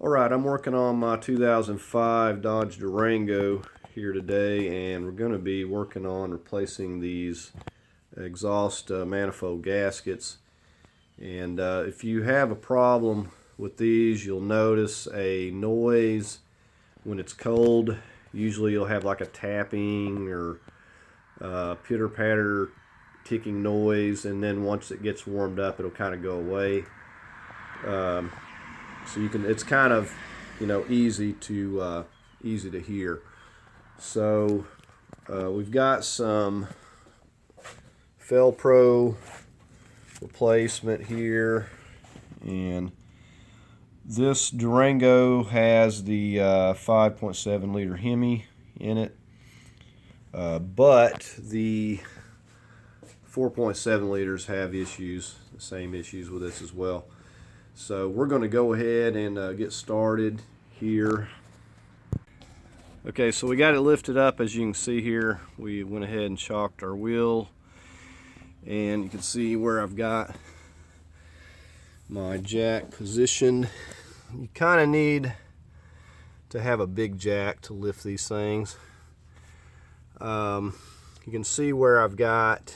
Alright, I'm working on my 2005 Dodge Durango here today, and we're going to be working on replacing these exhaust manifold gaskets. And if you have a problem with these, you'll notice a noise when it's cold. Usually you'll have like a tapping or pitter-patter ticking noise, and then once it gets warmed up it'll kind of go away. So you can, it's kind of, easy to hear. So we've got some Felpro replacement here, and this Durango has the 5.7 liter Hemi in it, but the 4.7 liters have issues, the same issues with this as well. So we're going to go ahead and get started here. Okay, so we got it lifted up. As you can see here, we went ahead and shocked our wheel, and you can see where I've got my jack positioned. You kind of need to have a big jack to lift these things. You can see where I've got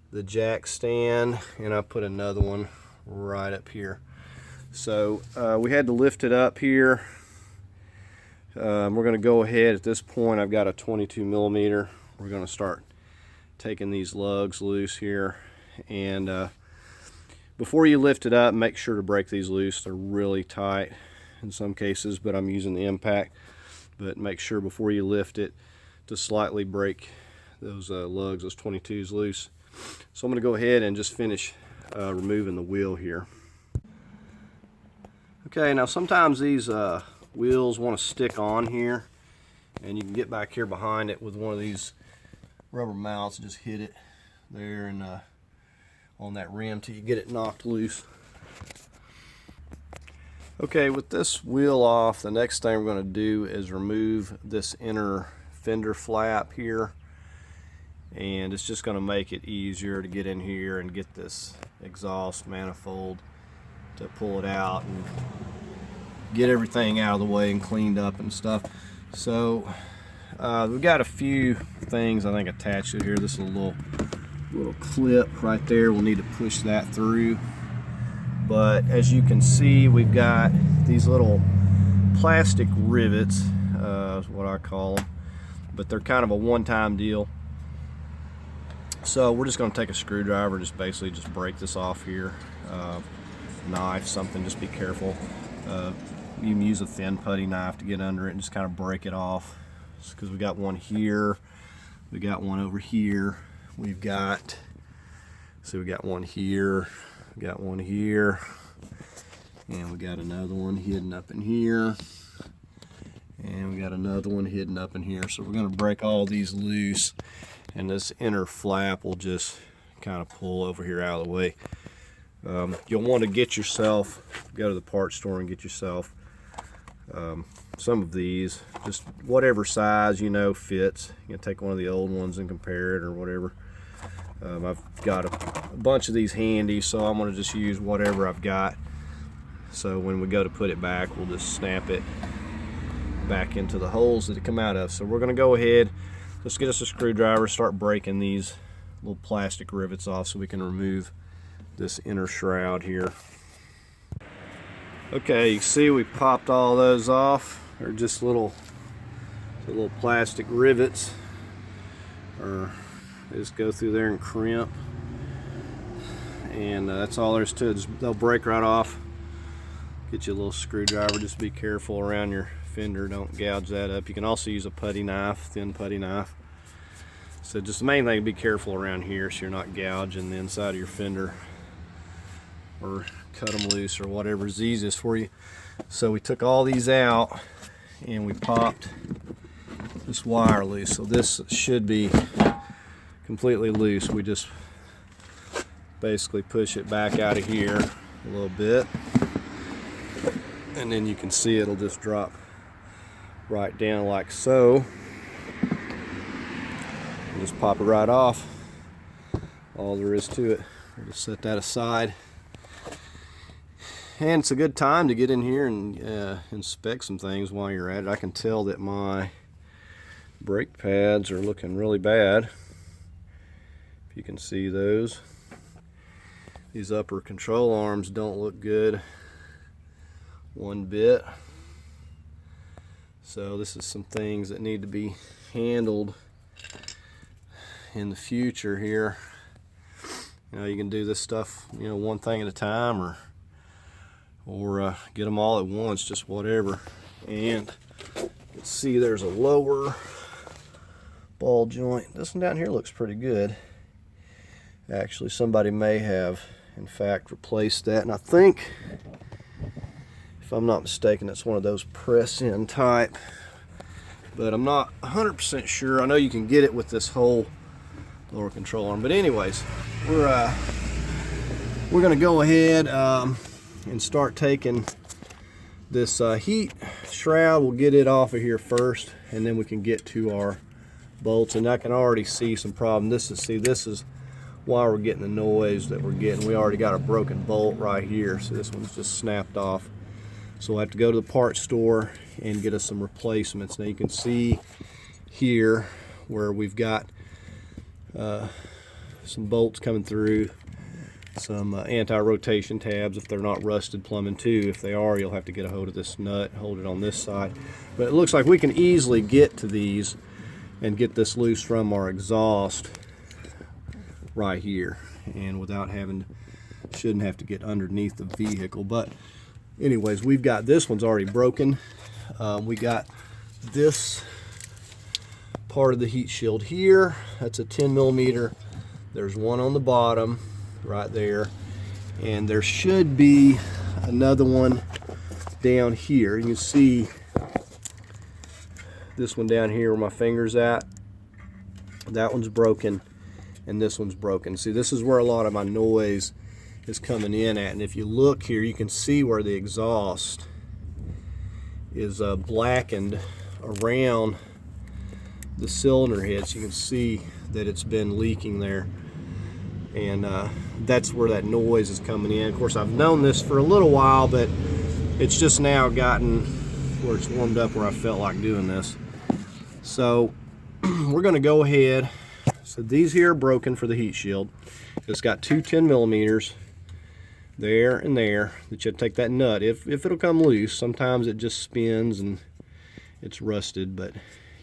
the jack stand, and I put another one right up here. So we had to lift it up here. We're going to go ahead at this point. I've got a 22 millimeter. We're going to start taking these lugs loose here, and before you lift it up, make sure to break these loose. They're really tight in some cases, but I'm using the impact. But make sure before you lift it to slightly break those lugs, those 22s loose. So I'm going to go ahead and just finish removing the wheel here. Okay, now sometimes these wheels want to stick on here, and you can get back here behind it with one of these rubber mounts. Just hit it there and on that rim till you get it knocked loose. Okay, with this wheel off, the next thing we're going to do is remove this inner fender flap here, and it's just going to make it easier to get in here and get this exhaust manifold to pull it out and get everything out of the way and cleaned up and stuff. So we've got a few things I think attached to here. This is a little clip right there. We'll need to push that through. But as you can see, we've got these little plastic rivets, is what I call them, but they're kind of a one-time deal. So we're just going to take a screwdriver, just break this off here. Knife, something, just be careful. You can use a thin putty knife to get under it and just kind of break it off. Because we got one here, we got one over here, we got one here, we got one here, and we got another one hidden up in here, and we got another one hidden up in here. So we're going to break all these loose, and this inner flap will just kind of pull over here out of the way. You'll want to get yourself, go to the parts store and get yourself some of these, just whatever size fits. You can take one of the old ones and compare it or whatever. I've got a bunch of these handy, so I'm going to just use whatever I've got. So when we go to put it back, we'll just snap it back into the holes that it come out of. So we're going to go ahead, let's get us a screwdriver, start breaking these little plastic rivets off so we can remove this inner shroud here. Okay, you see we popped all those off. They're just little plastic rivets, or they just go through there and crimp, and that's all there is to it. They'll break right off. Get you a little screwdriver, just be careful around your fender, don't gouge that up. You can also use a putty knife, thin putty knife. So just the main thing, be careful around here so you're not gouging the inside of your fender, or cut them loose, or whatever's easiest for you. So we took all these out and we popped this wire loose. So this should be completely loose. We just basically push it back out of here a little bit, and then you can see it'll just drop right down like so. And just pop it right off. All there is to it. We'll just set that aside. And it's a good time to get in here and inspect some things while you're at it. I can tell that my brake pads are looking really bad. If you can see those. These upper control arms don't look good one bit. So this is some things that need to be handled in the future here. You know, you can do this stuff, you know, one thing at a time, or get them all at once, just whatever. And let's see, there's a lower ball joint. This one down here looks pretty good. Actually, somebody may have, in fact, replaced that. And I think, if I'm not mistaken, it's one of those press-in type. But I'm not 100% sure. I know you can get it with this whole lower control arm. But anyways, we're going to go ahead and start taking this heat shroud. We'll get it off of here first, and then we can get to our bolts. And I can already see some problem. This is why we're getting the noise that we're getting. We already got a broken bolt right here, so this one's just snapped off. So we'll have to go to the parts store and get us some replacements. Now you can see here where we've got some bolts coming through, some anti-rotation tabs if they're not rusted, plumbing too. If they are, you'll have to get a hold of this nut, hold it on this side. But it looks like we can easily get to these and get this loose from our exhaust right here, and without shouldn't have to get underneath the vehicle. But anyways, we've got this one's already broken. We got this part of the heat shield here. That's a 10 millimeter. There's one on the bottom right there, and there should be another one down here. You can see this one down here where my finger's at. That one's broken, and this one's broken. See, this is where a lot of my noise is coming in at. And if you look here, you can see where the exhaust is blackened around the cylinder head. So you can see that it's been leaking there, and that's where that noise is coming in. Of course, I've known this for a little while, but it's just now gotten where it's warmed up where I felt like doing this. So we're going to go ahead. So these here are broken for the heat shield. It's got two 10 millimeters there and there that you have to take that nut. If it'll come loose, sometimes it just spins and it's rusted, but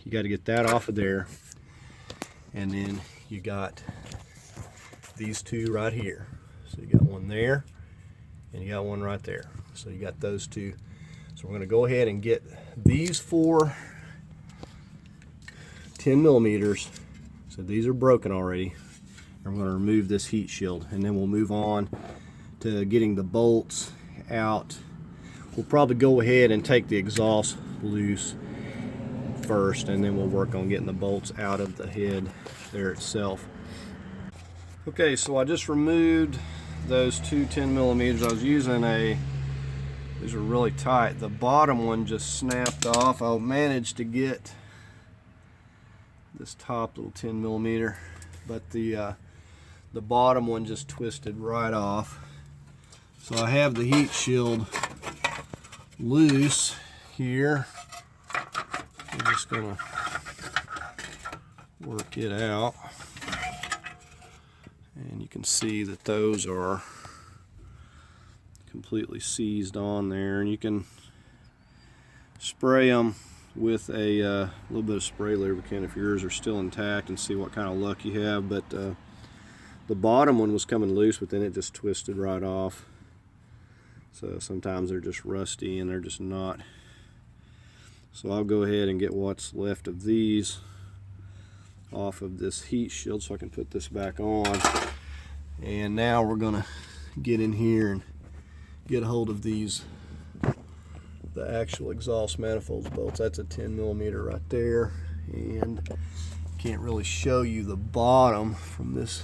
you got to get that off of there. And then you got these two right here. So you got one there and you got one right there. So you got those two. So we're going to go ahead and get these four 10 millimeters. So these are broken already. I'm going to remove this heat shield, and then we'll move on to getting the bolts out. We'll probably go ahead and take the exhaust loose first, and then we'll work on getting the bolts out of the head there itself. Okay, so I just removed those two 10 millimeters. I was using these are really tight. The bottom one just snapped off. I managed to get this top little 10 millimeter, but the bottom one just twisted right off. So I have the heat shield loose here. I'm just gonna work it out, and you can see that those are completely seized on there, and you can spray them with a little bit of spray lubricant if yours are still intact, and see what kind of luck you have. But the bottom one was coming loose, but then it just twisted right off. So sometimes they're just rusty and they're just not. So I'll go ahead and get what's left of these off of this heat shield so I can put this back on. And now we're gonna get in here and get a hold of these, the actual exhaust manifolds bolts. That's a 10 millimeter right there, and can't really show you the bottom from this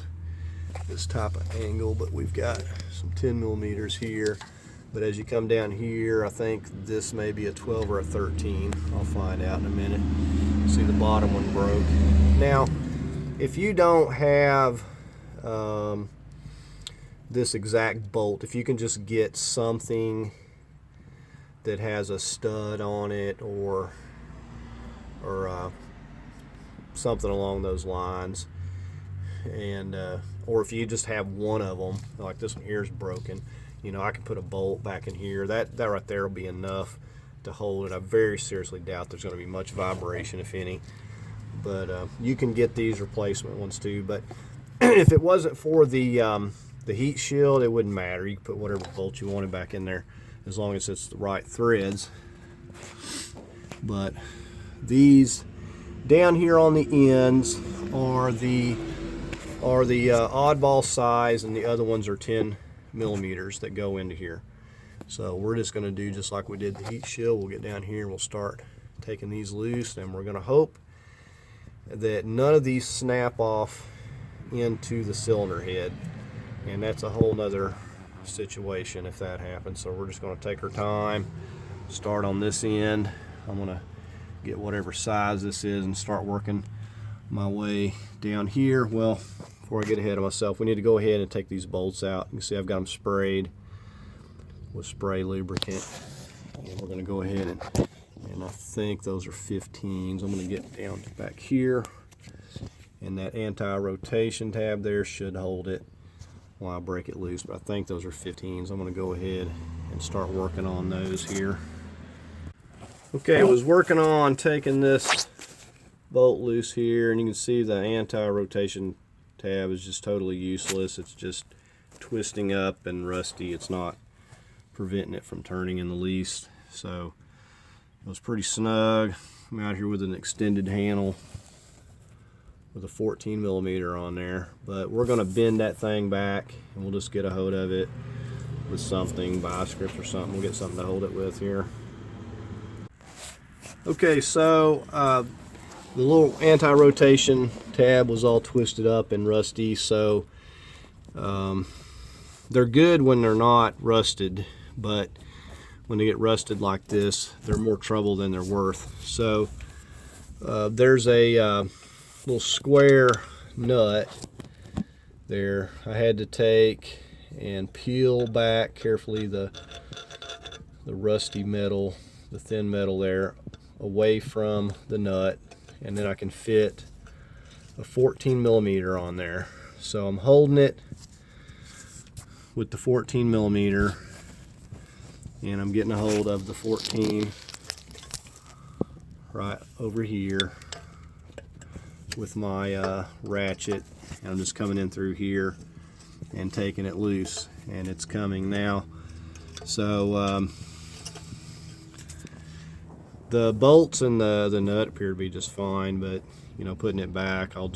type of angle, but we've got some 10 millimeters here. But as you come down here, I think this may be a 12 or a 13. I'll find out in a minute. See, the bottom one broke. Now, if you don't have this exact bolt, if you can just get something that has a stud on it or something along those lines, and or if you just have one of them, like this one here is broken, you know, I can put a bolt back in here. That right there will be enough to hold it. I very seriously doubt there's going to be much vibration, if any, but you can get these replacement ones too. But if it wasn't for the heat shield, it wouldn't matter. You can put whatever bolt you wanted back in there as long as it's the right threads. But these down here on the ends are the oddball size, and the other ones are 10 millimeters that go into here. So we're just going to do just like we did the heat shield. We'll get down here and we'll start taking these loose, and we're going to hope that none of these snap off into the cylinder head, and that's a whole nother situation if that happens. So we're just going to take our time, start on this end. I'm going to get whatever size this is and start working my way down here. Well, before I get ahead of myself, we need to go ahead and take these bolts out. You can see I've got them sprayed with spray lubricant, and we're going to go ahead and I think those are 15s. I'm going to get down to back here, and that anti-rotation tab there should hold it while I break it loose, but I think those are 15s. I'm going to go ahead and start working on those here. Okay, I was working on taking this bolt loose here, and you can see the anti-rotation tab is just totally useless. It's just twisting up and rusty. It's not preventing it from turning in the least. So it was pretty snug. I'm out here with an extended handle with a 14 millimeter on there, but we're going to bend that thing back, and we'll just get a hold of it with something, bistrips or something. We'll get something to hold it with here. Okay, so the little anti-rotation tab was all twisted up and rusty, so they're good when they're not rusted, but when they get rusted like this, they're more trouble than they're worth. So there's a little square nut there. I had to take and peel back carefully the rusty metal, the thin metal there, away from the nut, and then I can fit a 14 millimeter on there. So I'm holding it with the 14 millimeter, and I'm getting a hold of the 14 right over here with my ratchet, and I'm just coming in through here and taking it loose, and it's coming now. So the bolts and the nut appear to be just fine, but you know, putting it back, I'll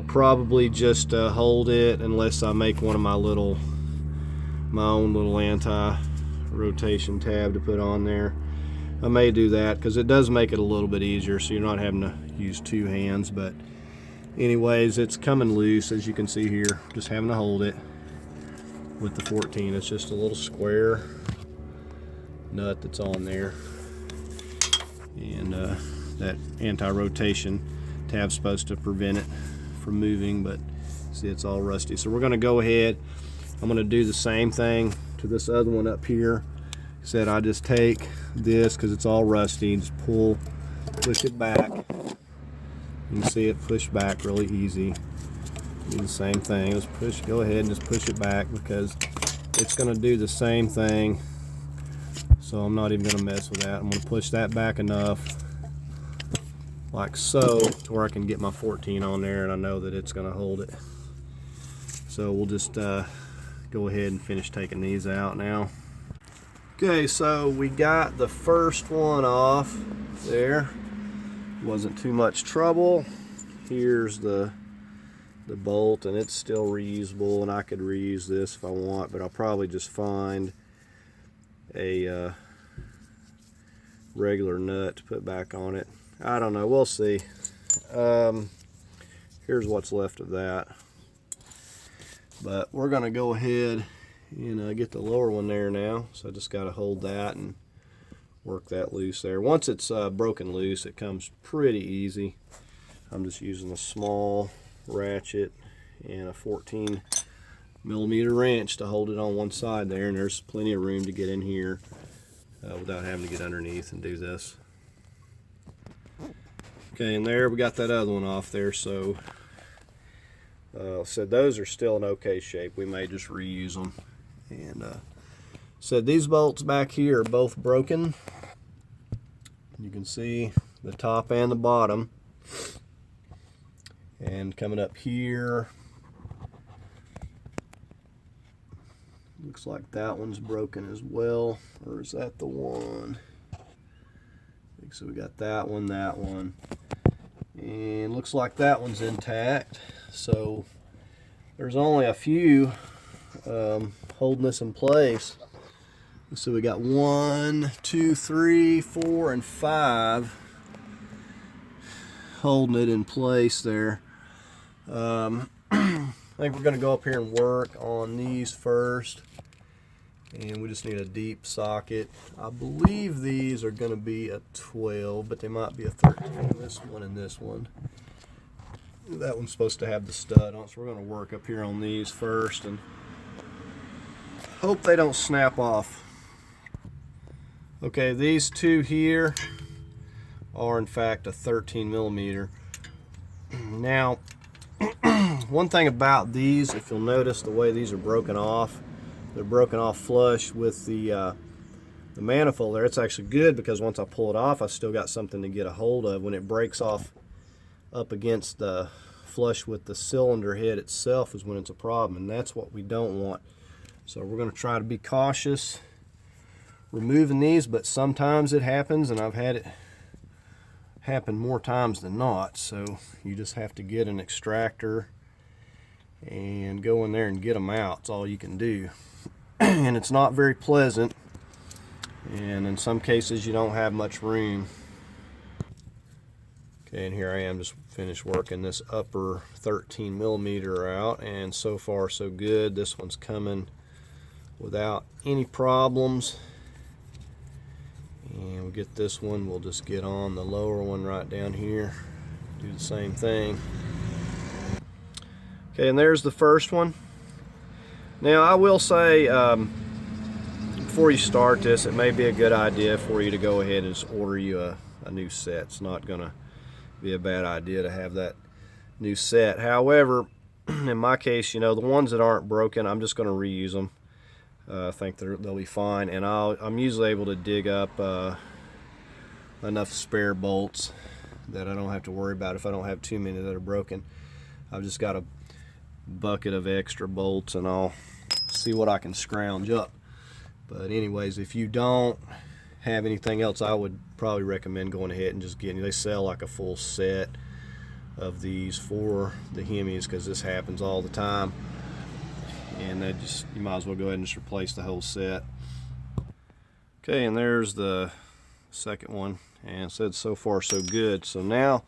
probably just hold it unless I make one of my own little anti-rotation tab to put on there. I may do that because it does make it a little bit easier, so you're not having to use two hands. But anyways, it's coming loose, as you can see here. Just having to hold it with the 14. It's just a little square nut that's on there, and that anti-rotation tab's supposed to prevent it from moving, but see, it's all rusty. So we're going to go ahead, I'm going to do the same thing to this other one up here. Said I just take this because it's all rusty, just push it back. You can see it push back really easy. Do the same thing. Just go ahead and just push it back because it's going to do the same thing. So I'm not even going to mess with that. I'm going to push that back enough, like so, to where I can get my 14 on there, and I know that it's going to hold it. So we'll just go ahead and finish taking these out now. Okay, so we got the first one off there. Wasn't too much trouble. Here's the bolt, and it's still reusable, and I could reuse this if I want, but I'll probably just find a regular nut to put back on it. I don't know, we'll see. Here's what's left of that, but we're gonna go ahead and get the lower one there now. So I just got to hold that and work that loose there. Once it's broken loose, it comes pretty easy. I'm just using a small ratchet and a 14mm wrench to hold it on one side there, and there's plenty of room to get in here without having to get underneath and do this. Okay, and there we got that other one off there, so those are still in okay shape. We may just reuse them. And these bolts back here are both broken. You can see the top and the bottom. And coming up here, looks like that one's broken as well. Or is that the one? I think so. We got that one, and looks like that one's intact. So there's only a few holding this in place. So we got 1, 2, 3, 4, and 5 holding it in place there. I think we're going to go up here and work on these first, and we just need a deep socket. I believe these are going to be a 12, but they might be a 13. This one and this one. That one's supposed to have the stud on, so we're going to work up here on these first and hope they don't snap off. Okay, these two here are in fact a 13mm. Now, one thing about these, if you'll notice the way these are broken off, they're broken off flush with the manifold there. It's actually good because once I pull it off, I still got something to get a hold of. When it breaks off up against the flush with the cylinder head itself is when it's a problem, and that's what we don't want. So we're going to try to be cautious removing these, but sometimes it happens, and I've had it happen more times than not. So you just have to get an extractor and go in there and get them out. It's all you can do. And it's not very pleasant, and in some cases you don't have much room. Okay, and here I am, just finished working this upper 13mm out, and so far so good. This one's coming without any problems. And we'll get this one, we'll just get on the lower one right down here, do the same thing. Okay, and there's the first one. Now I will say, before you start this, it may be a good idea for you to go ahead and just order you a new set. It's not going to be a bad idea to have that new set. However, in my case, you know, the ones that aren't broken, I'm just going to reuse them. I think they'll be fine, and I'm usually able to dig up enough spare bolts that I don't have to worry about if I don't have too many that are broken. I've just got a bucket of extra bolts, and I'll see what I can scrounge up. But anyways, if you don't have anything else, I would probably recommend going ahead and just getting, they sell like a full set of these for the Hemis, because this happens all the time. And you might as well go ahead and just replace the whole set. Okay, and there's the second one, and it said so far so good. So now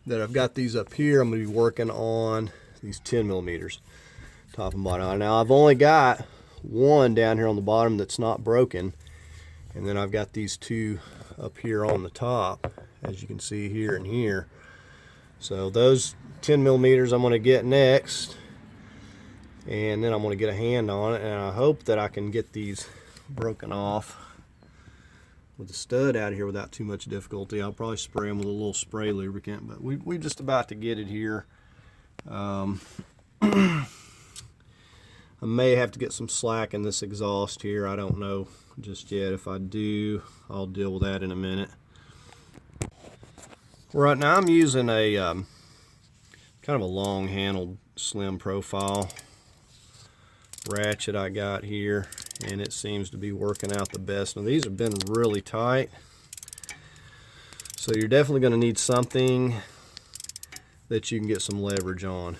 that I've got these up here, I'm going to be working on these 10mm top and bottom. Now I've only got one down here on the bottom that's not broken, and then I've got these two up here on the top, as you can see here and here. So those 10mm I'm going to get next, and then I'm going to get a hand on it, and I hope that I can get these broken off with the stud out of here without too much difficulty. I'll probably spray them with a little spray lubricant, but we're just about to get it here. I may have to get some slack in this exhaust here. I don't know just yet. If I do, I'll deal with that in a minute. Right now I'm using a kind of a long handled slim profile ratchet I got here, and it seems to be working out the best. Now these have been really tight, so you're definitely going to need something that you can get some leverage on.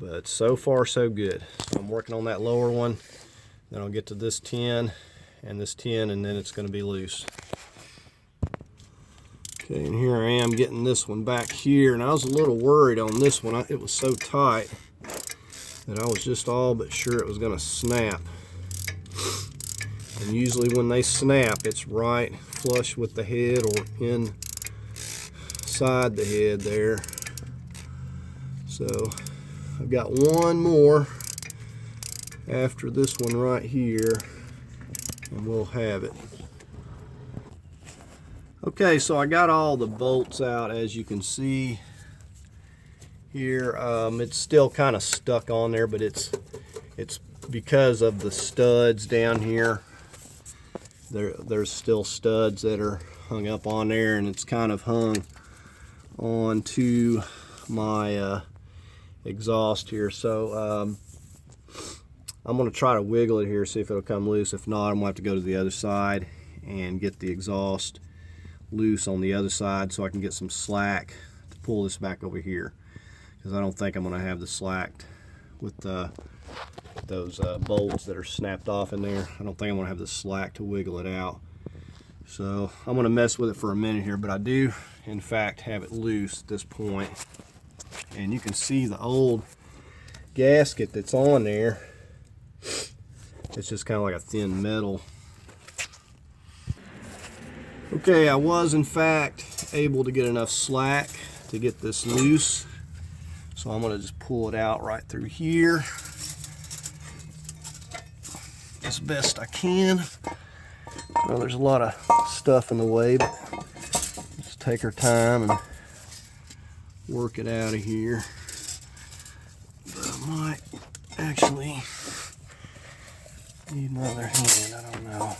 But so far so good. So I'm working on that lower one, then I'll get to this 10 and this 10, and then it's going to be loose. Okay, and here I am getting this one back here, and I was a little worried on this one. It was so tight that I was just all but sure it was going to snap. And usually when they snap, it's right flush with the head or inside the head there. So I've got one more after this one right here, and we'll have it. Okay, so I got all the bolts out, as you can see here. It's still kind of stuck on there, but it's because of the studs down here. There's still studs that are hung up on there, and it's kind of hung onto my exhaust here. So I'm going to try to wiggle it here, see if it'll come loose. If not, I'm going to have to go to the other side and get the exhaust loose on the other side so I can get some slack to pull this back over here, because I don't think I'm going to have the slack with those bolts that are snapped off in there. I don't think I'm going to have the slack to wiggle it out. So I'm going to mess with it for a minute here, but I do in fact have it loose at this point. And you can see the old gasket that's on there. It's just kind of like a thin metal. Okay, I was in fact able to get enough slack to get this loose. So I'm going to just pull it out right through here as best I can. Well, there's a lot of stuff in the way, but just take our time and work it out of here. But I might actually need another hand, I don't know.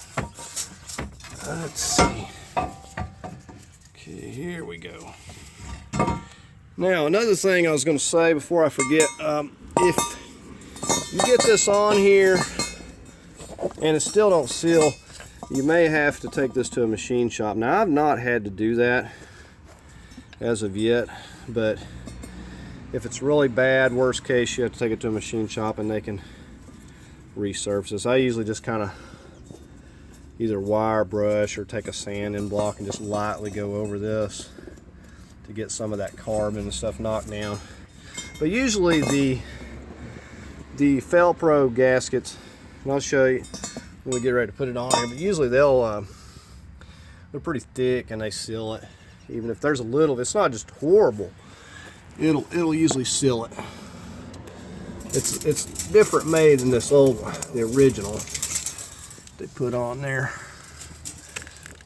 Let's see. Okay, here we go. Now, another thing I was going to say before I forget, if you get this on here and it still don't seal, you may have to take this to a machine shop. Now, I've not had to do that as of yet, but if it's really bad, worst case, you have to take it to a machine shop and they can resurface this. I usually just kind of either wire brush or take a sanding block and just lightly go over this to get some of that carbon and stuff knocked down. But usually the Felpro gaskets, and I'll show you when we get ready to put it on here, but usually they're pretty thick and they seal it. Even if there's a little, it's not just horrible, it'll usually seal it. It's different made than the original they put on there.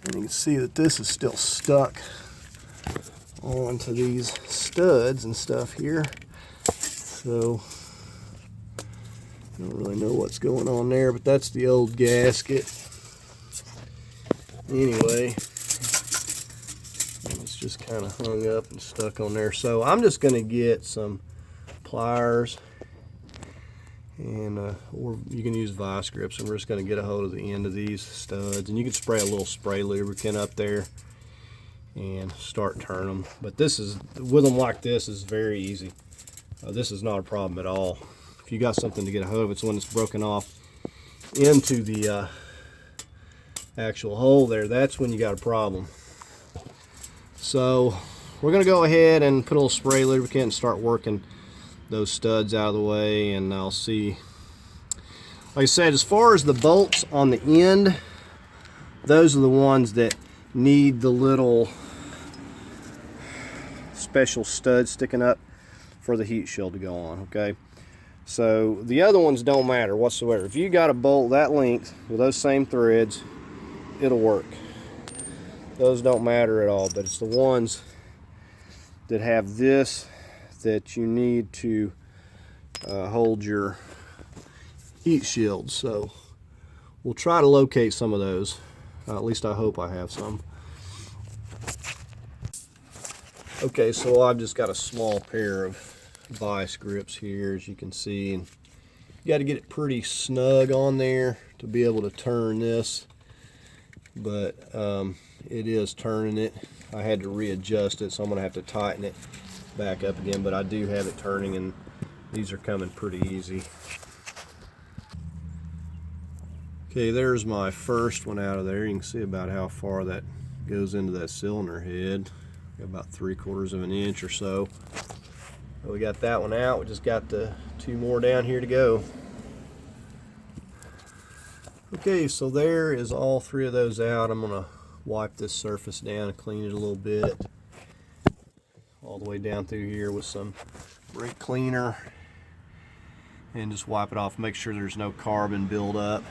And you can see that this is still stuck onto these studs and stuff here. So I don't really know what's going on there, but that's the old gasket. Anyway, it's just kind of hung up and stuck on there. So I'm just going to get some pliers, and or you can use vice grips, and we're just going to get a hold of the end of these studs, and you can spray a little spray lubricant up there and start turning them. But this is, with them like this, is very easy. This is not a problem at all. If you got something to get a hold of, it's when it's broken off into the actual hole there, that's when you got a problem. So we're going to go ahead and put a little spray lubricant and start working those studs out of the way, and I'll see. Like I said, as far as the bolts on the end, those are the ones that need the little special stud sticking up for the heat shield to go on. Okay, so the other ones don't matter whatsoever. If you got a bolt that length with those same threads, it'll work. Those don't matter at all, but it's the ones that have this that you need to hold your heat shield. So we'll try to locate some of those. At least I hope I have some. Okay, so I've just got a small pair of vice grips here, as you can see, and you got to get it pretty snug on there to be able to turn this, but it is turning it. I had to readjust it, so I'm going to have to tighten it back up again, but I do have it turning, and these are coming pretty easy. Okay, there's my first one out of there. You can see about how far that goes into that cylinder head. About 3/4 of an inch or so. So we got that one out. We just got the two more down here to go. Okay, so there is all three of those out. I'm gonna wipe this surface down and clean it a little bit, all the way down through here with some brake cleaner. and just wipe it off, make sure there's no carbon buildup.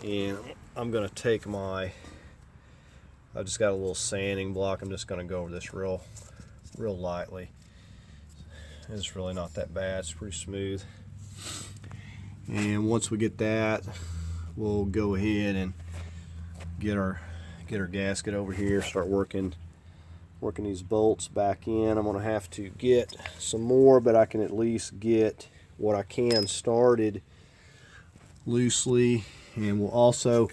And I'm going to take I've just got a little sanding block. I'm just going to go over this real lightly. It's really not that bad. It's pretty smooth. And once we get that, we'll go ahead and get our gasket over here, start working these bolts back in. I'm going to have to get some more, but I can at least get what I can started loosely. And we'll also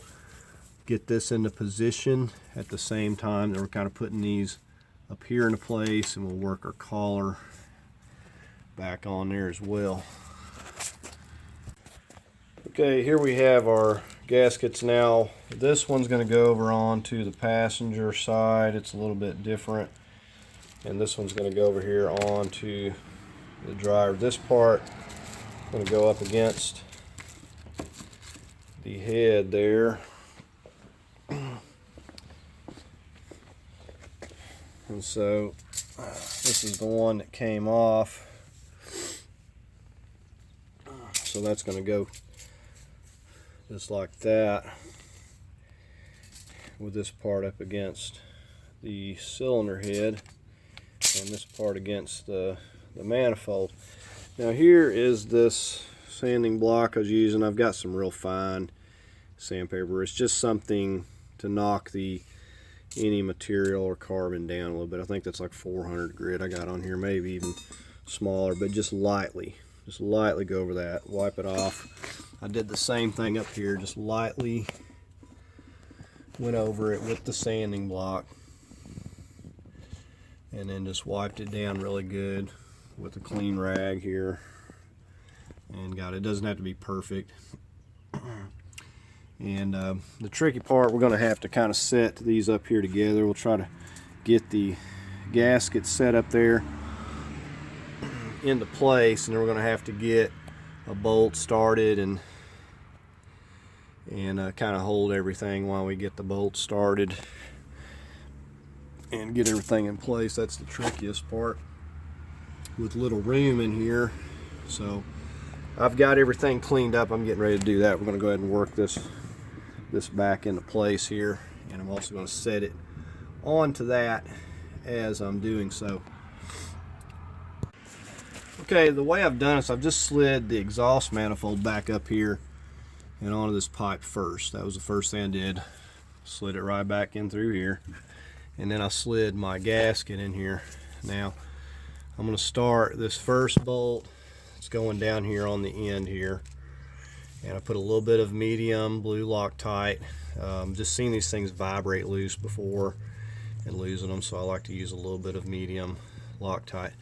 get this into position at the same time that we're kind of putting these up here into place, and we'll work our collar back on there as well. Okay, here we have our gaskets now. This one's going to go over onto the passenger side. It's a little bit different. And this one's going to go over here onto the driver. This part is going to go up against the head there. And so this is the one that came off. So that's going to go just like that, with this part up against the cylinder head and this part against the manifold. Now here is this sanding block I was using. I've got some real fine sandpaper. It's just something to knock any material or carbon down a little bit. I think that's like 400 grit I got on here, maybe even smaller, but just lightly go over that, wipe it off. I did the same thing up here, just lightly went over it with the sanding block, and then just wiped it down really good with a clean rag here, and it doesn't have to be perfect. And the tricky part, we're going to have to kind of set these up here together. We'll try to get the gasket set up there into place, and then we're going to have to get a bolt started and kind of hold everything while we get the bolt started and get everything in place. That's the trickiest part with little room in here. So I've got everything cleaned up. I'm getting ready to do that. We're going to go ahead and work this back into place here, and I'm also going to set it onto that as I'm doing so. Okay, the way I've done it is I've just slid the exhaust manifold back up here and onto this pipe first. That was the first thing I did. Slid it right back in through here, and then I slid my gasket in here. Now I'm going to start this first bolt. It's going down here on the end here, and I put a little bit of medium blue Loctite. Just seen these things vibrate loose before and losing them, so I like to use a little bit of medium Loctite.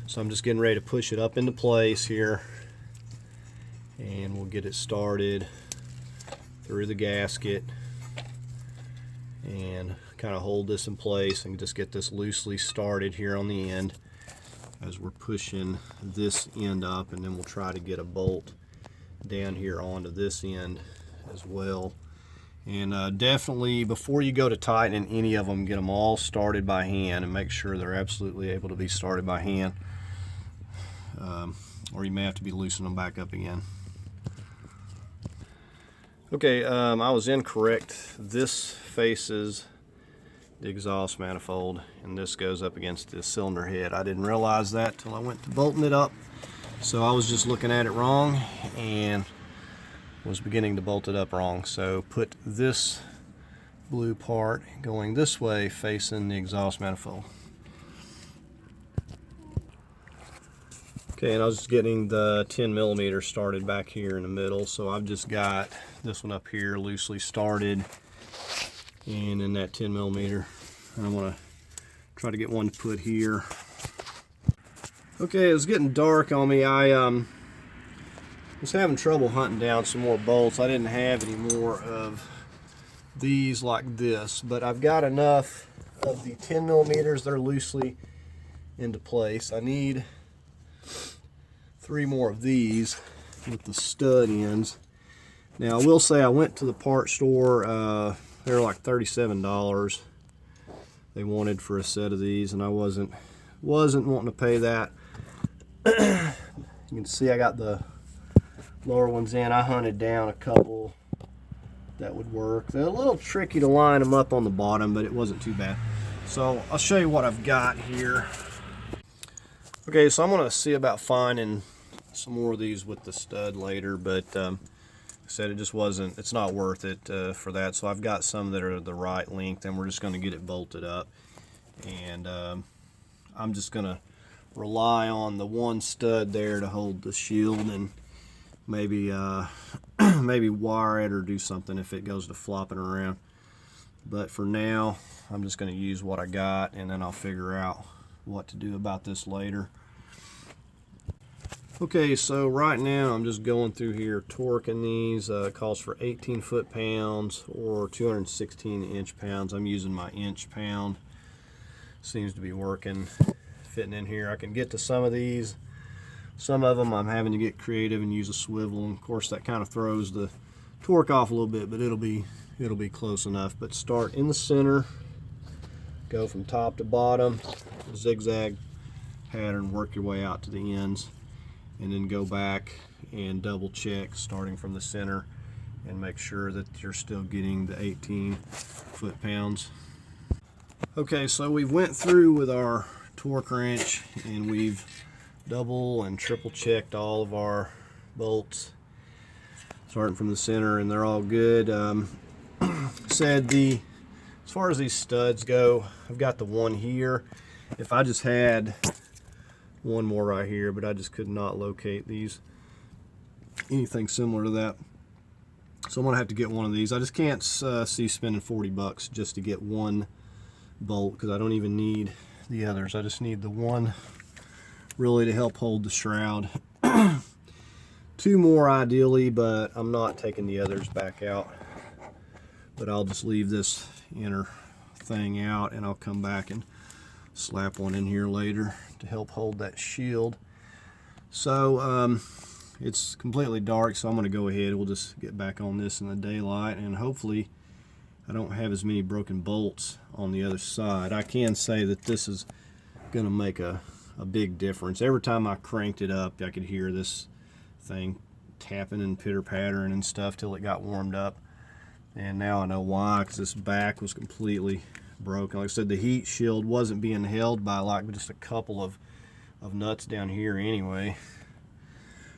So I'm just getting ready to push it up into place here, and we'll get it started through the gasket and kind of hold this in place and just get this loosely started here on the end as we're pushing this end up, and then we'll try to get a bolt down here onto this end as well. And definitely, before you go to tightening any of them, get them all started by hand and make sure they're absolutely able to be started by hand. Or you may have to be loosening them back up again. Okay, I was incorrect. This faces the exhaust manifold, and this goes up against the cylinder head. I didn't realize that till I went to bolting it up. So I was just looking at it wrong and was beginning to bolt it up wrong. So put this blue part going this way facing the exhaust manifold. Okay, and I was just getting the 10mm started back here in the middle, so I've just got this one up here loosely started, and in that 10mm, I'm going to try to get one to put here. Okay, it was getting dark on me. I was having trouble hunting down some more bolts. I didn't have any more of these like this, but I've got enough of the 10mm. They're loosely into place. I need 3 more of these with the stud ends. Now I will say I went to the part store. They were like $37 they wanted for a set of these, and I wasn't wanting to pay that. You can see I got the lower ones in. I hunted down a couple that would work. They're a little tricky to line them up on the bottom, but it wasn't too bad. So I'll show you what I've got here. Okay, so I'm gonna see about finding some more of these with the stud later, but I said it just wasn't, it's not worth it for that. So I've got some that are the right length, and we're just gonna get it bolted up. And I'm just gonna rely on the one stud there to hold the shield, and maybe maybe wire it or do something if it goes to flopping around. But for now, I'm just going to use what I got, and then I'll figure out what to do about this later. Okay, so right now I'm just going through here torquing these. It calls for 18 foot-pounds or 216 inch-pounds. I'm using my inch-pound. Seems to be working, fitting in here. I can get to some of these. Some of them I'm having to get creative and use a swivel, and of course that kind of throws the torque off a little bit, but it'll be close enough. But start in the center, go from top to bottom, zigzag pattern, work your way out to the ends, and then go back and double check starting from the center and make sure that you're still getting the 18 foot-pounds. Okay, so we've went through with our torque wrench, and we've double and triple checked all of our bolts starting from the center, and they're all good. As far as these studs go, I've got the one here. If I just had one more right here, but I just could not locate anything similar to that, so I'm gonna have to get one of these. I just can't see spending 40 bucks just to get one bolt, because I don't even need the others. I just need the one really to help hold the shroud. Two more ideally, but I'm not taking the others back out. But I'll just leave this inner thing out, and I'll come back and slap one in here later to help hold that shield. So it's completely dark, so I'm going to go ahead. We'll just get back on this in the daylight, and hopefully I don't have as many broken bolts on the other side. I can say that this is going to make a big difference. Every time I cranked it up, I could hear this thing tapping and pitter-pattering and stuff till it got warmed up. And now I know why, because this back was completely broken. Like I said, the heat shield wasn't being held by like just a couple of nuts down here anyway.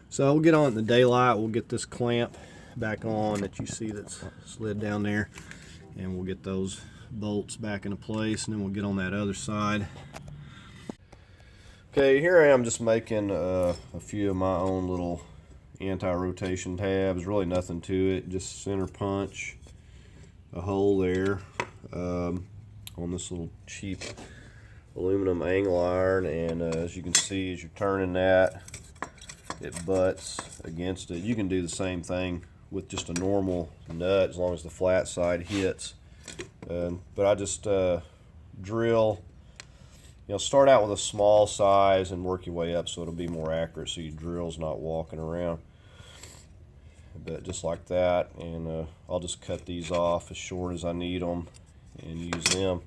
So we'll get on in the daylight. We'll get this clamp back on that you see that's slid down there, and we'll get those bolts back into place, and then we'll get on that other side. Okay, here I am just making a few of my own little anti-rotation tabs. Really nothing to it, just center punch a hole there on this little cheap aluminum angle iron, and as you can see, as you're turning that, it butts against it. You can do the same thing with just a normal nut as long as the flat side hits. But I just drill, start out with a small size and work your way up so it'll be more accurate, so your drill's not walking around. But just like that, and I'll just cut these off as short as I need them and use them.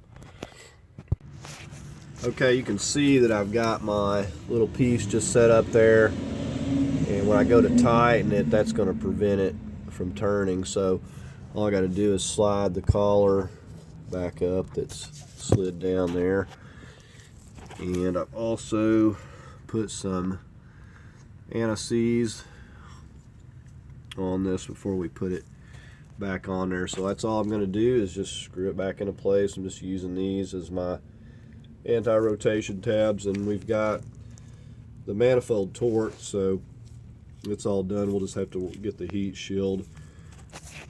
Okay, you can see that I've got my little piece just set up there, and when I go to tighten it, that's going to prevent it from turning. So all I got to do is slide the collar back up that's slid down there, and I've also put some anti-seize on this before we put it back on there. So that's all I'm going to do is just screw it back into place. I'm just using these as my anti-rotation tabs, and we've got the manifold torque, so it's all done. We'll just have to get the heat shield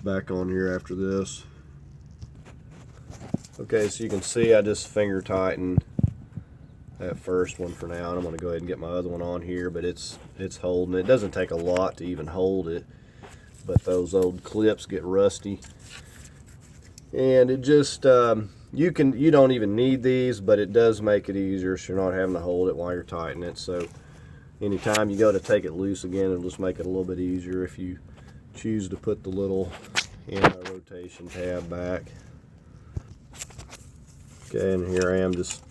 back on here after this. Okay, so you can see I just finger tightened that first one for now, and I'm going to go ahead and get my other one on here, but it's holding. It doesn't take a lot to even hold it, but those old clips get rusty, and it just you don't even need these, but it does make it easier so you're not having to hold it while you're tightening it. So anytime you go to take it loose again, it'll just make it a little bit easier if you choose to put the little anti-rotation tab back. Okay, and here I am just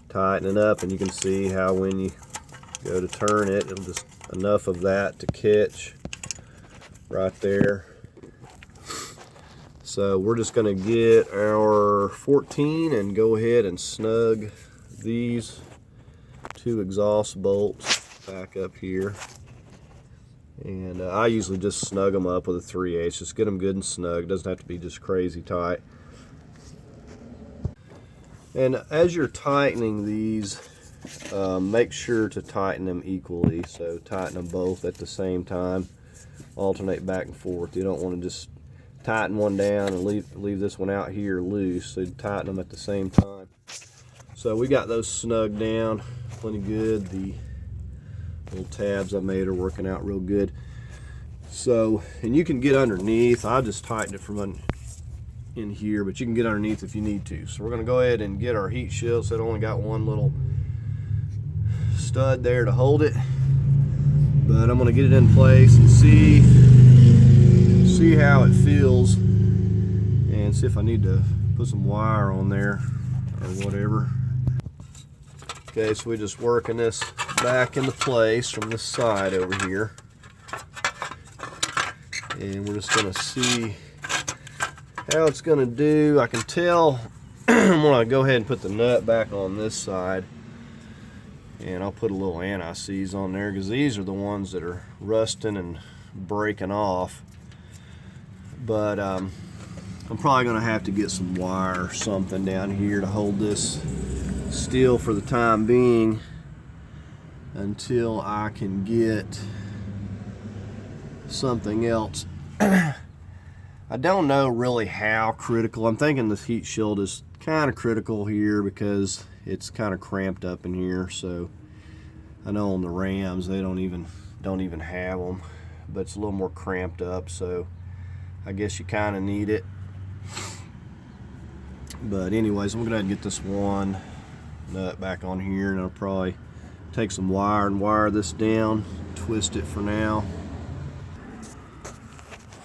tightening up, and you can see how when you go to turn it, it'll just enough of that to catch right there. So we're just going to get our 14 and go ahead and snug these 2 exhaust bolts back up here. And I usually just snug them up with a 3/8, just get them good and snug. It doesn't have to be just crazy tight. And as you're tightening these, make sure to tighten them equally. So tighten them both at the same time, alternate back and forth. You don't want to just tighten one down and leave this one out here loose. So tighten them at the same time. So we got those snug down plenty good. The little tabs I made are working out real good. So, and you can get underneath. I just tightened it from in here, but you can get underneath if you need to. So we're going to go ahead and get our heat shield. So it only got one little stud there to hold it, but I'm going to get it in place and see how it feels, and see if I need to put some wire on there or whatever. Okay, so we're just working this back into place from this side over here, and we're just going to see how it's going to do. I can tell I'm going to go ahead and put the nut back on this side, and I'll put a little anti-seize on there because these are the ones that are rusting and breaking off. But I'm probably going to have to get some wire or something down here to hold this still for the time being until I can get something else. I don't know really how critical. I'm thinking this heat shield is kind of critical here because it's kind of cramped up in here. So I know on the Rams they don't even have them, but it's a little more cramped up. So I guess you kind of need it. But anyways, I'm gonna get this one nut back on here, and I'll probably take some wire and wire this down, twist it for now.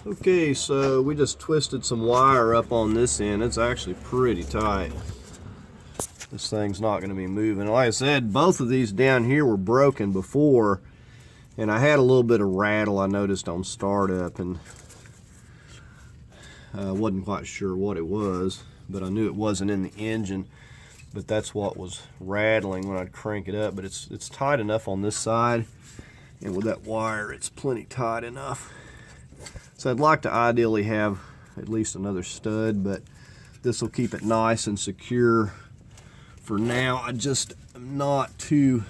Okay, so we just twisted some wire up on this end. It's actually pretty tight. This thing's not going to be moving. Like I said, both of these down here were broken before, and I had a little bit of rattle I noticed on startup, and I wasn't quite sure what it was, but I knew it wasn't in the engine. But that's what was rattling when I'd crank it up. But it's tight enough on this side, and with that wire it's plenty tight enough. So I'd like to ideally have at least another stud, but this will keep it nice and secure for now. I just am not too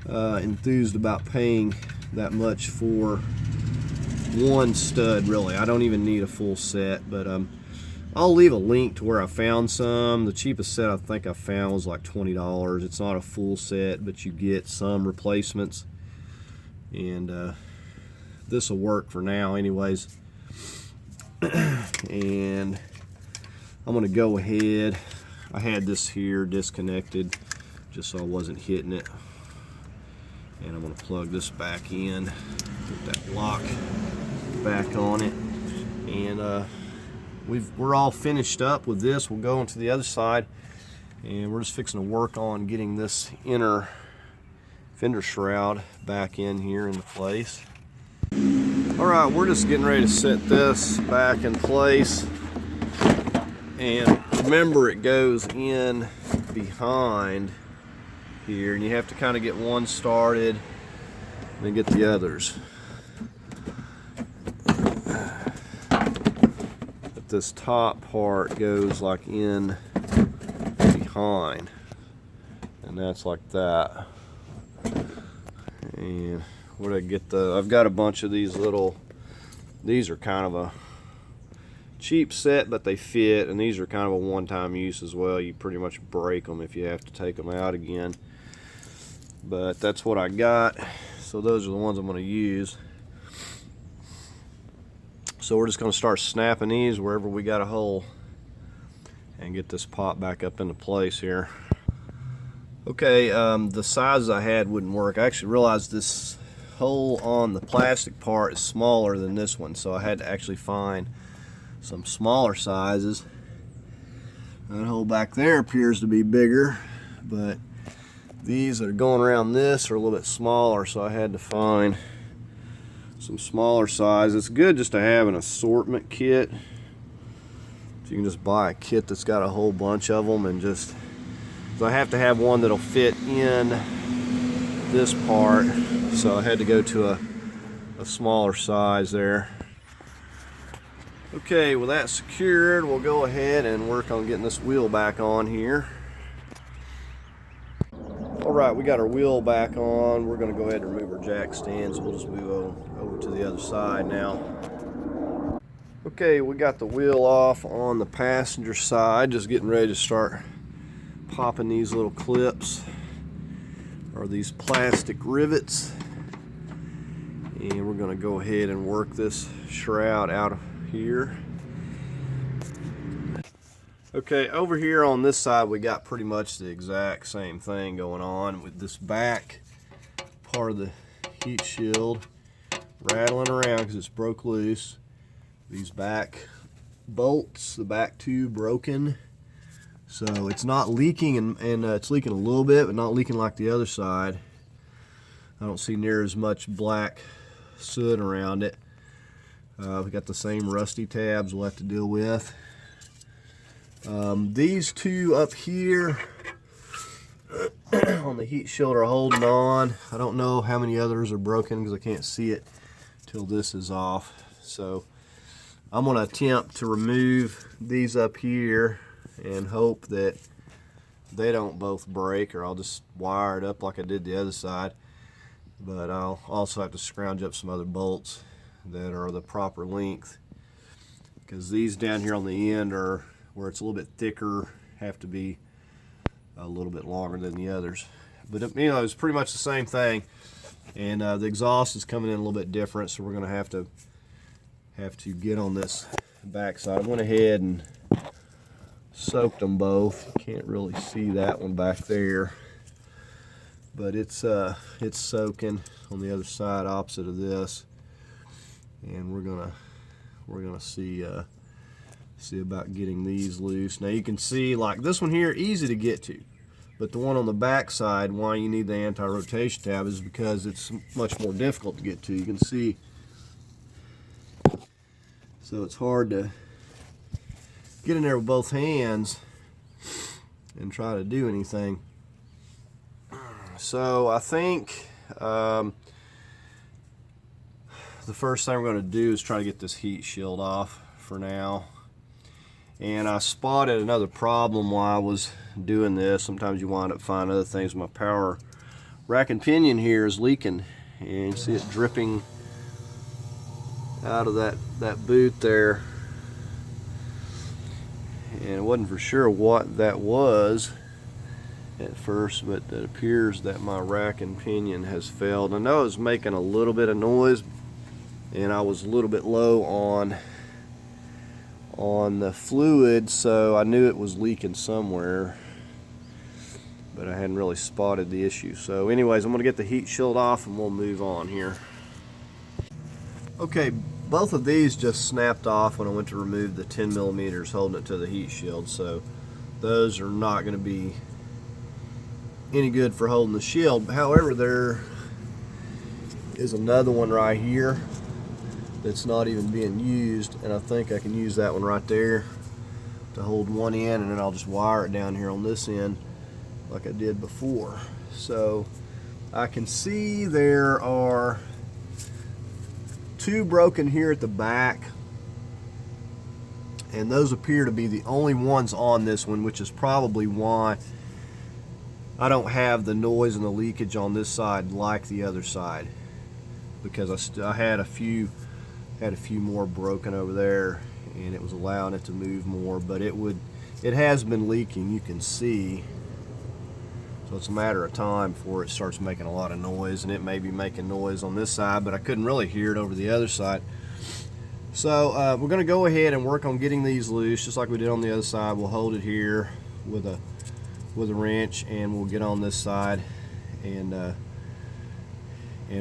enthused about paying that much for one stud, really. I don't even need a full set, but I'll leave a link to where I found some. The cheapest set I think I found was like $20. It's not a full set, but you get some replacements, and this will work for now anyways. And I'm gonna go ahead, I had this here disconnected just so I wasn't hitting it, and I'm gonna plug this back in, put that lock back on it, and we're all finished up with this. We'll go into the other side, and we're just fixing to work on getting this inner fender shroud back in here in place. Alright, we're just getting ready to set this back in place, and remember it goes in behind here, and you have to kind of get one started and then get the others. But this top part goes like in behind, and that's like that. And where did I get I've got a bunch of these these are kind of a cheap set, but they fit, and these are kind of a one-time use as well. You pretty much break them if you have to take them out again. But that's what I got, so those are the ones I'm going to use. So we're just going to start snapping these wherever we got a hole and get this pop back up into place here. Okay, the sizes I had wouldn't work. I actually realized this hole on the plastic part is smaller than this one, so I had to actually find some smaller sizes. That hole back there appears to be bigger, but These that are going around this are a little bit smaller, so I had to find some smaller size. It's good just to have an assortment kit. So you can just buy a kit that's got a whole bunch of them, and just, so I have to have one that'll fit in this part, so I had to go to a smaller size there. Okay, with that secured, we'll go ahead and work on getting this wheel back on here. Alright, we got our wheel back on. We're going to go ahead and remove our jack stands. We'll just move over to the other side now. Okay, we got the wheel off on the passenger side. Just getting ready to start popping these little clips, or these plastic rivets. And we're going to go ahead and work this shroud out of here. Okay, over here on this side we got pretty much the exact same thing going on with this back part of the heat shield rattling around because it's broke loose. These back bolts, the back tube broken, so it's not leaking, and it's leaking a little bit, but not leaking like the other side. I don't see near as much black soot around it. We got the same rusty tabs we'll have to deal with. These two up here on the heat shield are holding on. I don't know how many others are broken because I can't see it till this is off. So I'm going to attempt to remove these up here and hope that they don't both break, or I'll just wire it up like I did the other side. But I'll also have to scrounge up some other bolts that are the proper length, because these down here on the end are where it's a little bit thicker, have to be a little bit longer than the others. But you know, it's pretty much the same thing, and the exhaust is coming in a little bit different, so we're going to have to get on this back side. I went ahead and soaked them both. You can't really see that one back there, but it's soaking on the other side opposite of this, and we're gonna see about getting these loose. Now you can see, like this one here, easy to get to, but the one on the back side, why you need the anti-rotation tab is because it's much more difficult to get to. You can see, so it's hard to get in there with both hands and try to do anything. So I think the first thing we're going to do is try to get this heat shield off for now. And I spotted another problem while I was doing this. Sometimes you wind up finding other things. My power rack and pinion here is leaking, and you see it dripping out of that boot there. And I wasn't for sure what that was at first, but it appears that my rack and pinion has failed. I know it was making a little bit of noise, and I was a little bit low on the fluid, so I knew it was leaking somewhere, but I hadn't really spotted the issue. So anyways, I'm going to get the heat shield off and we'll move on here. Okay, both of these just snapped off when I went to remove the 10 millimeters holding it to the heat shield, so those are not going to be any good for holding the shield. However, there is another one right here that's not even being used, and I think I can use that one right there to hold one end, and then I'll just wire it down here on this end like I did before. So I can see there are two broken here at the back, and those appear to be the only ones on this one, which is probably why I don't have the noise and the leakage on this side like the other side, because I had a few more broken over there, and it was allowing it to move more, but it has been leaking, you can see. So it's a matter of time before it starts making a lot of noise, and it may be making noise on this side, but I couldn't really hear it over the other side. So we're going to go ahead and work on getting these loose, just like we did on the other side. We'll hold it here with a wrench, and we'll get on this side and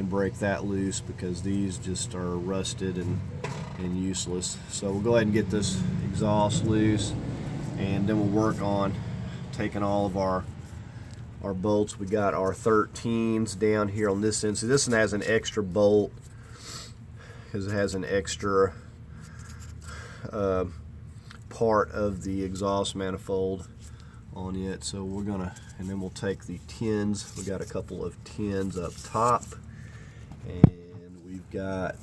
break that loose, because these just are rusted and useless. So we'll go ahead and get this exhaust loose, and then we'll work on taking all of our our bolts. We got our 13s down here on this end. So this one has an extra bolt because it has an extra part of the exhaust manifold on it. So we're gonna, and then we'll take the 10s. We got a couple of 10s up top, and we got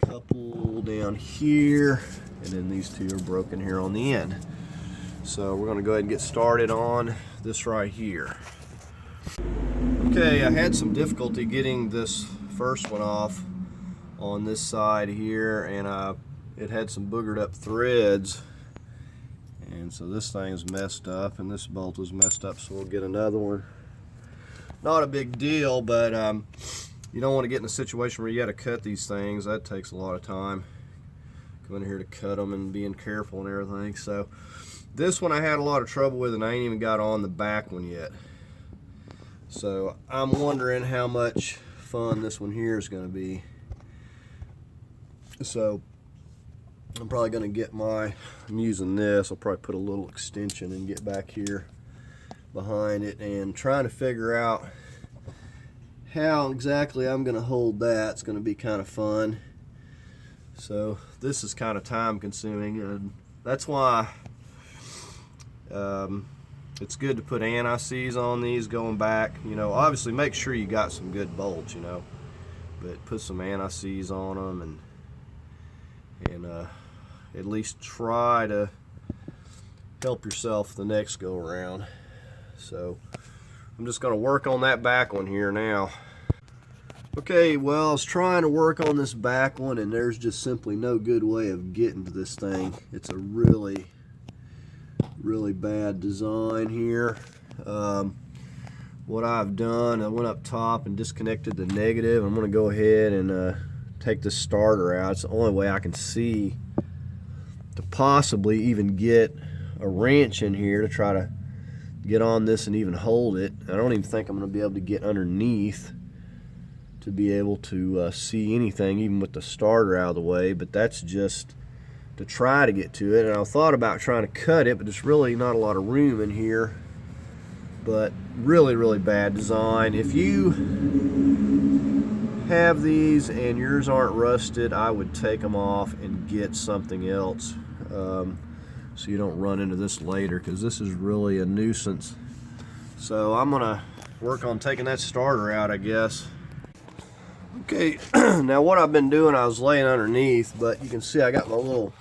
a couple down here, and then these two are broken here on the end. So we're gonna go ahead and get started on this right here. Okay, I had some difficulty getting this first one off on this side here, and it had some boogered up threads, and so this thing's messed up, and this bolt is messed up, so we'll get another one. Not a big deal, but you don't want to get in a situation where you got to cut these things. That takes a lot of time, coming here to cut them and being careful and everything. So this one I had a lot of trouble with, and I ain't even got on the back one yet. So I'm wondering how much fun this one here is going to be. So I'm probably going to get I'm using this. I'll probably put a little extension and get back here behind it and trying to figure out how exactly I'm going to hold that. It's going to be kind of fun. So this is kind of time consuming, and that's why it's good to put anti-seize on these going back. You know, obviously make sure you got some good bolts, you know, but put some anti-seize on them, and at least try to help yourself the next go around. So I'm just going to work on that back one here now. Okay, well, I was trying to work on this back one, and there's just simply no good way of getting to this thing. It's a really bad design here. What I've done, I went up top and disconnected the negative. I'm going to go ahead and take the starter out. It's the only way I can see to possibly even get a wrench in here to try to get on this and even hold it. I don't even think I'm going to be able to get underneath to be able to see anything, even with the starter out of the way, but that's just to try to get to it. And I thought about trying to cut it, but there's really not a lot of room in here. But really bad design. If you have these and yours aren't rusted, I would take them off and get something else, so you don't run into this later, because this is really a nuisance. So I'm gonna work on taking that starter out, I guess. Okay, now what I've been doing, I was laying underneath, but you can see I got my little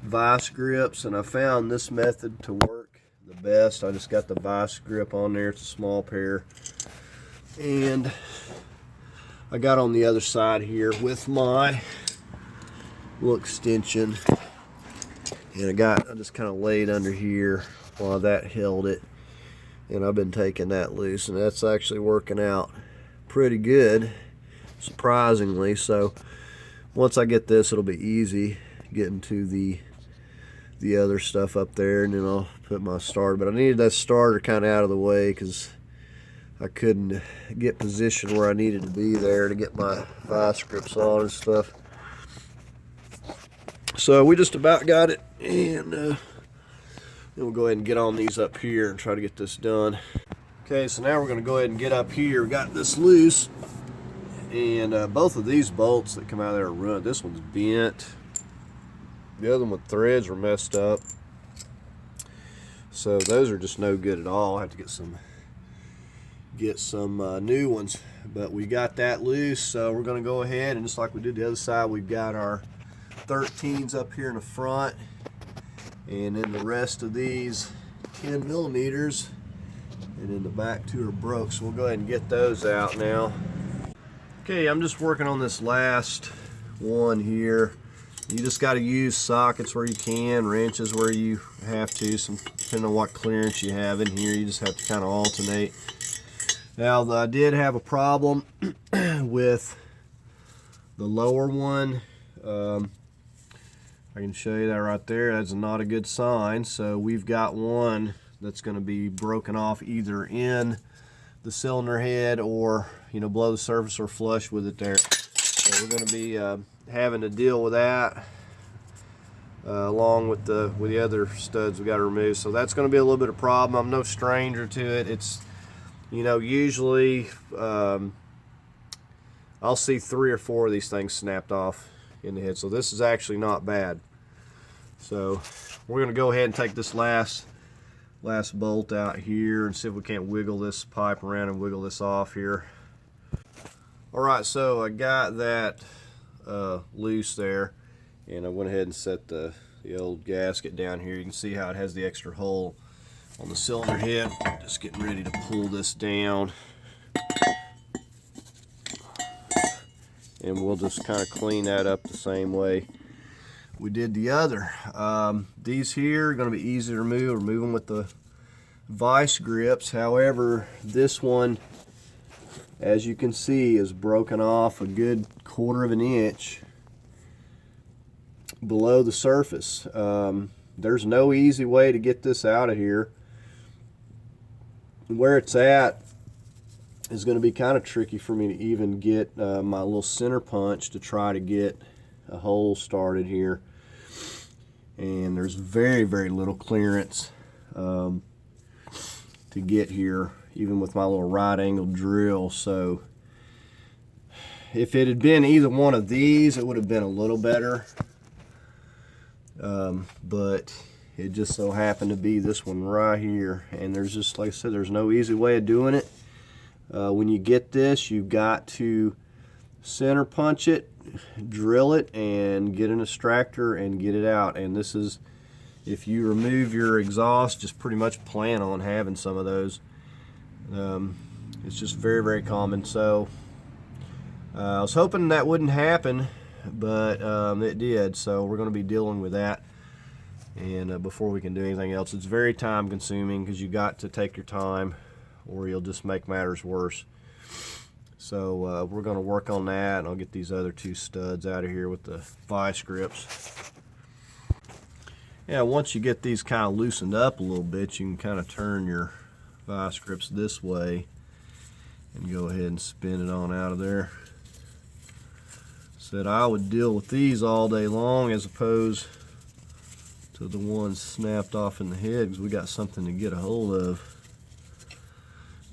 vice grips, and I found this method to work the best. I just got the vice grip on there. It's a small pair, and I got on the other side here with my little extension, and I just kind of laid under here while that held it, and I've been taking that loose, and that's actually working out pretty good, surprisingly. So once I get this, it'll be easy getting to the other stuff up there, and then I'll put my starter. But I needed that starter kind of out of the way because I couldn't get positioned where I needed to be there to get my vice grips on and stuff. So we just about got it, and then we'll go ahead and get on these up here and try to get this done. Okay, so now we're going to go ahead and get up here. We got this loose, and both of these bolts that come out of there are ruined. This one's bent. The other one with threads were messed up. So those are just no good at all. I have to get some new ones. But we got that loose, so we're going to go ahead, and just like we did the other side, we've got our 13s up here in the front, and then the rest of these 10 millimeters, and then the back two are broke, so we'll go ahead and get those out now. Okay, I'm just working on this last one here. You just got to use sockets where you can, wrenches where you have to, depending on what clearance you have in here. You just have to kind of alternate. Now, I did have a problem with the lower one. I can show you that right there. That's not a good sign. So we've got one that's going to be broken off either in the cylinder head, or below the surface, or flush with it there. So we're going to be having to deal with that along with the other studs we got to remove. So that's going to be a little bit of a problem. I'm no stranger to it. It's, you know, usually I'll see 3 or 4 of these things snapped off in the head. So this is actually not bad. So we're going to go ahead and take this last bolt out here and see if we can't wiggle this pipe around and wiggle this off here. Alright, so I got that loose there, and I went ahead and set the old gasket down here. You can see how it has the extra hole on the cylinder head. Just getting ready to pull this down, and we'll just kind of clean that up the same way we did the other. These here are going to be easy to remove them with the vice grips. However, this one, as you can see, is broken off a good 1/4 of an inch below the surface. There's no easy way to get this out of here. Where it's at is going to be kind of tricky for me to even get my little center punch to try to get a hole started here. And there's very, very little clearance to get here, even with my little right angle drill. So if it had been either one of these, it would have been a little better, but it just so happened to be this one right here. And there's just, like I said, there's no easy way of doing it. When you get this, you've got to center punch it, drill it, and get an extractor and get it out. And this is, if you remove your exhaust, just pretty much plan on having some of those. It's just very, very common. So I was hoping that wouldn't happen, but it did. So we're going to be dealing with that, and before we can do anything else. It's very time consuming because you got to take your time or you'll just make matters worse. So we're going to work on that, and I'll get these other 2 studs out of here with the vice grips. Yeah, once you get these kind of loosened up a little bit, you can kind of turn your vice grips this way and go ahead and spin it on out of there. Said I would deal with these all day long as opposed to the ones snapped off in the head, because we got something to get a hold of.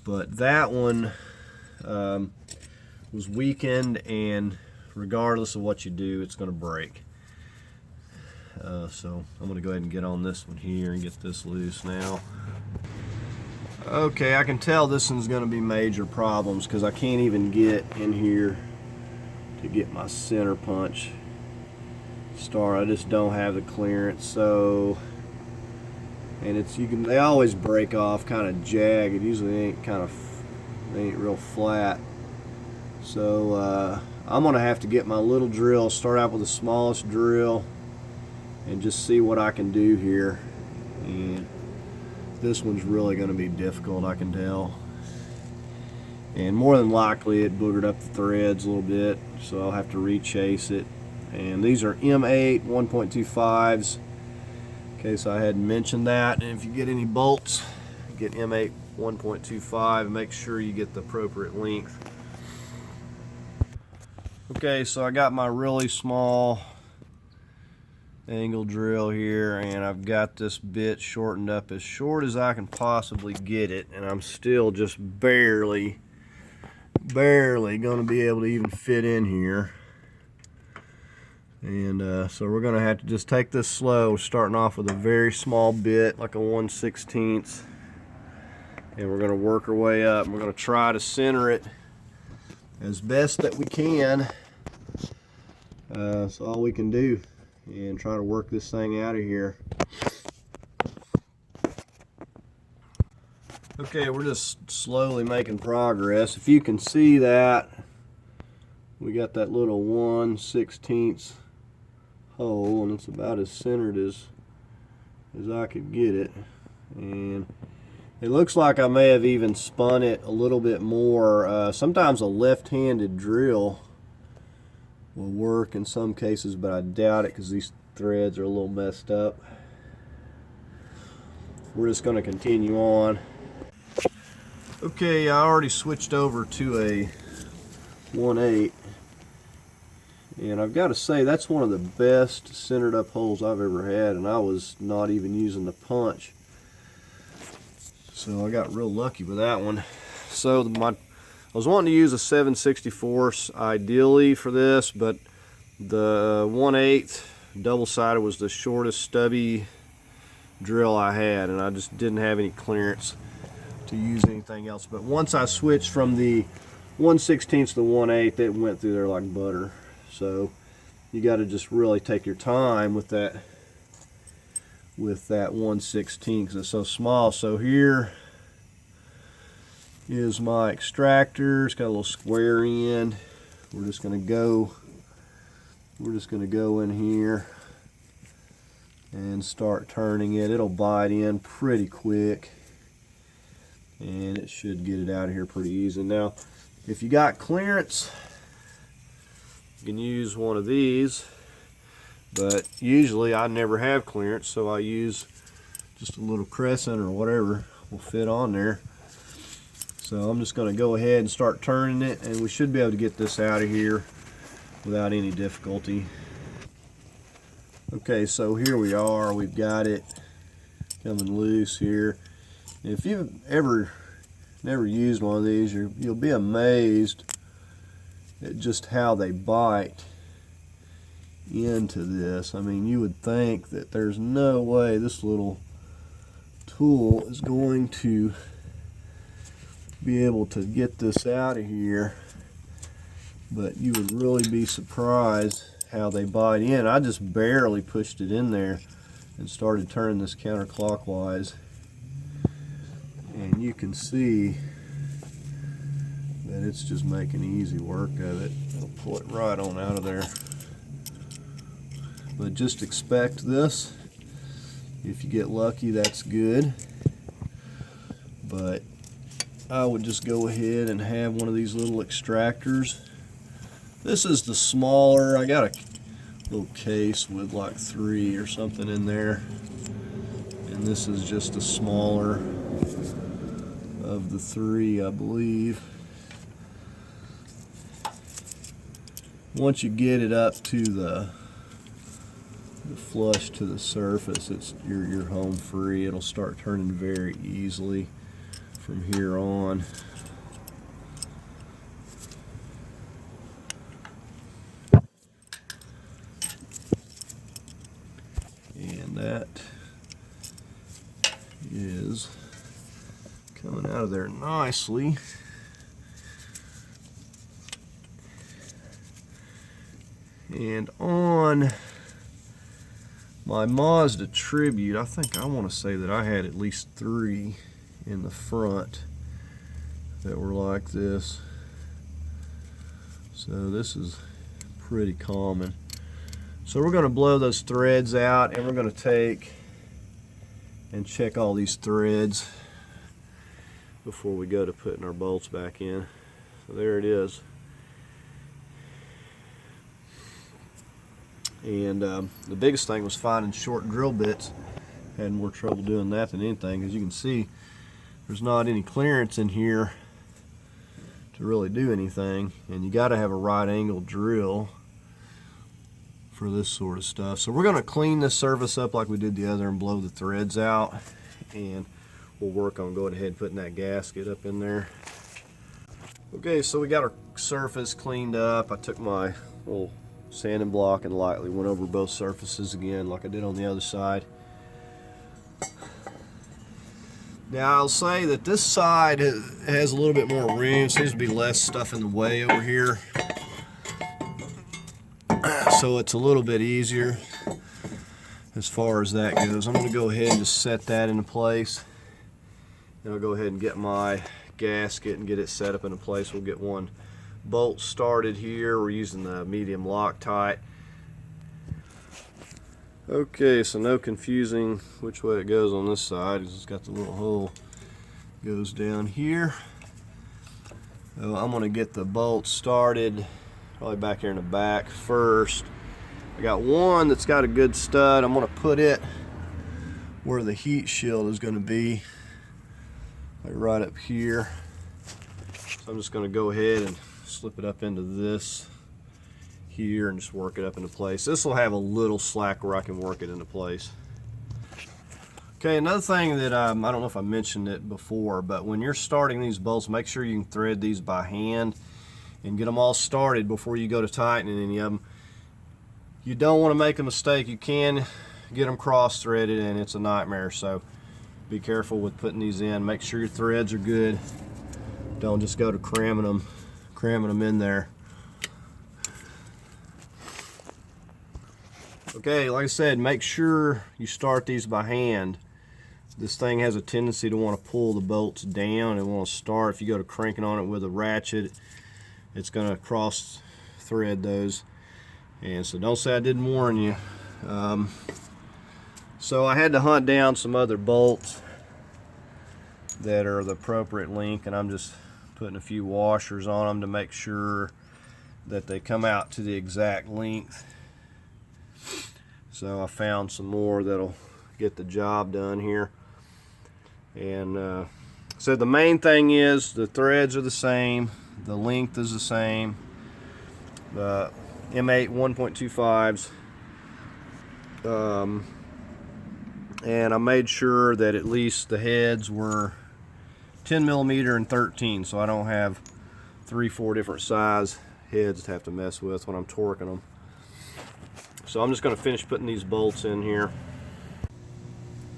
But that one was weakened, and regardless of what you do, it's going to break. So I'm going to go ahead and get on this one here and get this loose now. Okay, I can tell this one's going to be major problems because I can't even get in here to get my center punch started. I just don't have the clearance. So, and it's, they always break off kind of jagged. Usually they ain't real flat. So I'm going to have to get my little drill, start out with the smallest drill, and just see what I can do here. And this one's really going to be difficult, I can tell. And more than likely it boogered up the threads a little bit, so I'll have to re-chase it. And these are M8 1.25s, in case I hadn't mentioned that. And if you get any bolts, get M8 1.25 and make sure you get the appropriate length. Okay, so I got my really small angle drill here, and I've got this bit shortened up as short as I can possibly get it, and I'm still just barely going to be able to even fit in here. And so we're going to have to just take this slow, starting off with a very small bit, like a 1/16, and we're going to work our way up, and we're going to try to center it as best that we can. That's all we can do, and try to work this thing out of here. Okay, we're just slowly making progress. If you can see that, we got that little 1/16 hole, and it's about as centered as I could get it. And it looks like I may have even spun it a little bit more. Sometimes a left-handed drill will work in some cases, but I doubt it because these threads are a little messed up. We're just going to continue on. Okay, I already switched over to a 1/8, And I've got to say, that's one of the best centered up holes I've ever had, and I was not even using the punch. So I got real lucky with that one. So I was wanting to use a 7/64 ideally for this, but the 1/8 double-sided was the shortest stubby drill I had, and I just didn't have any clearance to use anything else. But once I switched from the 1/16 to the 1/8, it went through there like butter. So you got to just really take your time with that 1/16 because it's so small. So here is my extractor. It's got a little square end. We're just going to go in here and start turning it. It'll bite in pretty quick, and it should get it out of here pretty easy. Now, if you got clearance, you can use one of these, but usually I never have clearance, so I use just a little crescent or whatever will fit on there. So I'm just going to go ahead and start turning it, and we should be able to get this out of here without any difficulty. Okay, so here we are. We've got it coming loose here. If you've never used one of these, you'll be amazed at just how they bite into this. I mean, you would think that there's no way this little tool is going to be able to get this out of here, but you would really be surprised how they bite in. I just barely pushed it in there and started turning this counterclockwise, and you can see that it's just making easy work of it. I'll pull it right on out of there. But just expect this. If you get lucky, that's good. But I would just go ahead and have one of these little extractors. This is the smaller. I got a little case with like 3 or something in there, and this is just the smaller of the 3, I believe. Once you get it up to the flush to the surface, you're home free. It'll start turning very easily from here on. And that is coming out of there nicely. And on my Mazda Tribute, I think I want to say that I had at least 3 in the front that were like this. So this is pretty common. So we're going to blow those threads out, and we're going to take and check all these threads before we go to putting our bolts back in. So there it is. And the biggest thing was finding short drill bits. Had more trouble doing that than anything. As you can see, there's not any clearance in here to really do anything, and you got to have a right angle drill for this sort of stuff. So we're going to clean this surface up like we did the other and blow the threads out, and we'll work on going ahead and putting that gasket up in there. Okay, so we got our surface cleaned up. I took my little sanding block and lightly went over both surfaces again like I did on the other side. Now I'll say that this side has a little bit more room. Seems to be less stuff in the way over here, so it's a little bit easier as far as that goes. I'm going to go ahead and just set that into place, and I'll go ahead and get my gasket and get it set up into place. We'll get one bolt started here. We're using the medium Loctite. Okay, so no confusing which way it goes on this side, because it's got the little hole goes down here. So I'm going to get the bolt started probably back here in the back first. I got one that's got a good stud. I'm going to put it where the heat shield is going to be, like right up here. So I'm just going to go ahead and slip it up into this here and just work it up into place. This will have a little slack where I can work it into place. Okay, another thing that I don't know if I mentioned it before, but when you're starting these bolts, make sure you can thread these by hand and get them all started before you go to tightening any of them. You don't want to make a mistake. You can get them cross-threaded and it's a nightmare, so be careful with putting these in. Make sure your threads are good. Don't just go to cramming them in there. Okay, like I said, make sure you start these by hand. This thing has a tendency to want to pull the bolts down and want to start. If you go to cranking on it with a ratchet, it's going to cross thread those. And so don't say I didn't warn you. So I had to hunt down some other bolts that are the appropriate length, and I'm just putting a few washers on them to make sure that they come out to the exact length. So I found some more that'll get the job done here. And so the main thing is the threads are the same, the length is the same, the M8 1.25s, and I made sure that at least the heads were 10 millimeter and 13, so I don't have 3-4 different size heads to have to mess with when I'm torquing them. So I'm just going to finish putting these bolts in here.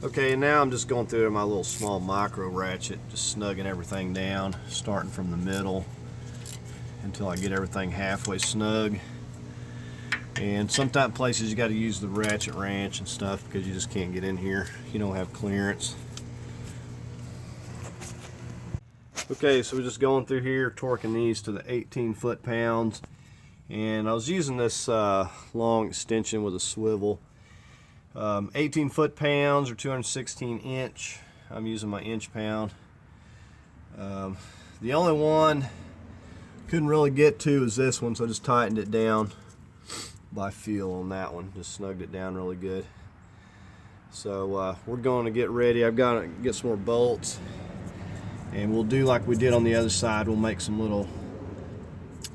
Okay, and now I'm just going through my little small micro ratchet, just snugging everything down, starting from the middle until I get everything halfway snug. And sometimes places you got to use the ratchet wrench and stuff because you just can't get in here. You don't have clearance. Okay, so we're just going through here, torquing these to the 18 foot-pounds. And I was using this long extension with a swivel. 18 foot-pounds or 216 inch. I'm using my inch-pound. The only one couldn't really get to is this one, so I just tightened it down by feel on that one. Just snugged it down really good. So we're going to get ready. I've got to get some more bolts, and we'll do like we did on the other side. We'll make some little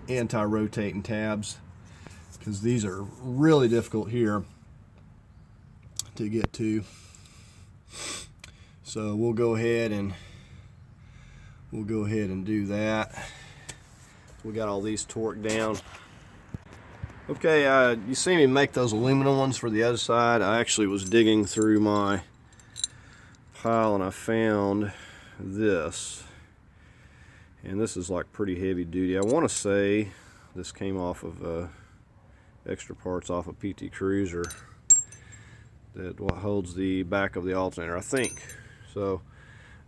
anti-rotating tabs because these are really difficult here to get to. So we'll go ahead and do that. We got all these torqued down. Okay, you see me make those aluminum ones for the other side. I actually was digging through my pile and I found this, and this is like pretty heavy duty. I want to say this came off of extra parts off a PT Cruiser that holds the back of the alternator, I think. So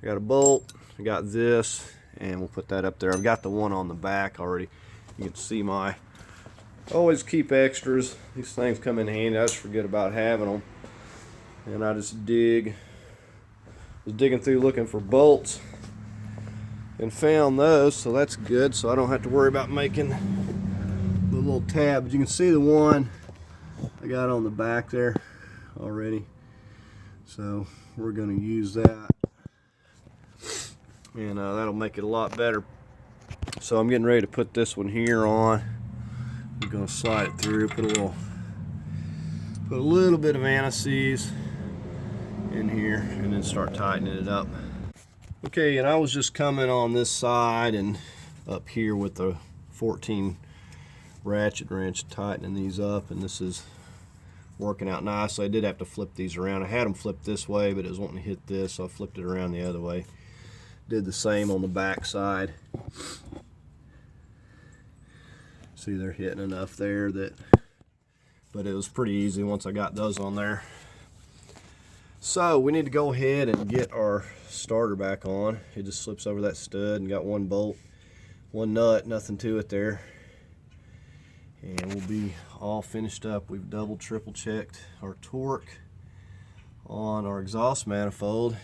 I got a bolt, I got this, and we'll put that up there. I've got the one on the back already. You can see my, always keep extras. These things come in handy. I just forget about having them, and I just was digging through looking for bolts and found those, so that's good. So I don't have to worry about making the little tab. But you can see the one I got on the back there already, so we're going to use that, and that'll make it a lot better. So I'm getting ready to put this one here on. I'm going to slide it through, put a little bit of anti-seize in here, and then start tightening it up. Okay, and I was just coming on this side and up here with the 14 ratchet wrench, tightening these up, and this is working out nice. So I did have to flip these around. I had them flipped this way, but it was wanting to hit this, so I flipped it around the other way. Did the same on the back side. See, they're hitting enough there but it was pretty easy once I got those on there. So we need to go ahead and get our starter back on. It just slips over that stud and got one bolt, one nut, nothing to it there. And we'll be all finished up. We've double, triple checked our torque on our exhaust manifold.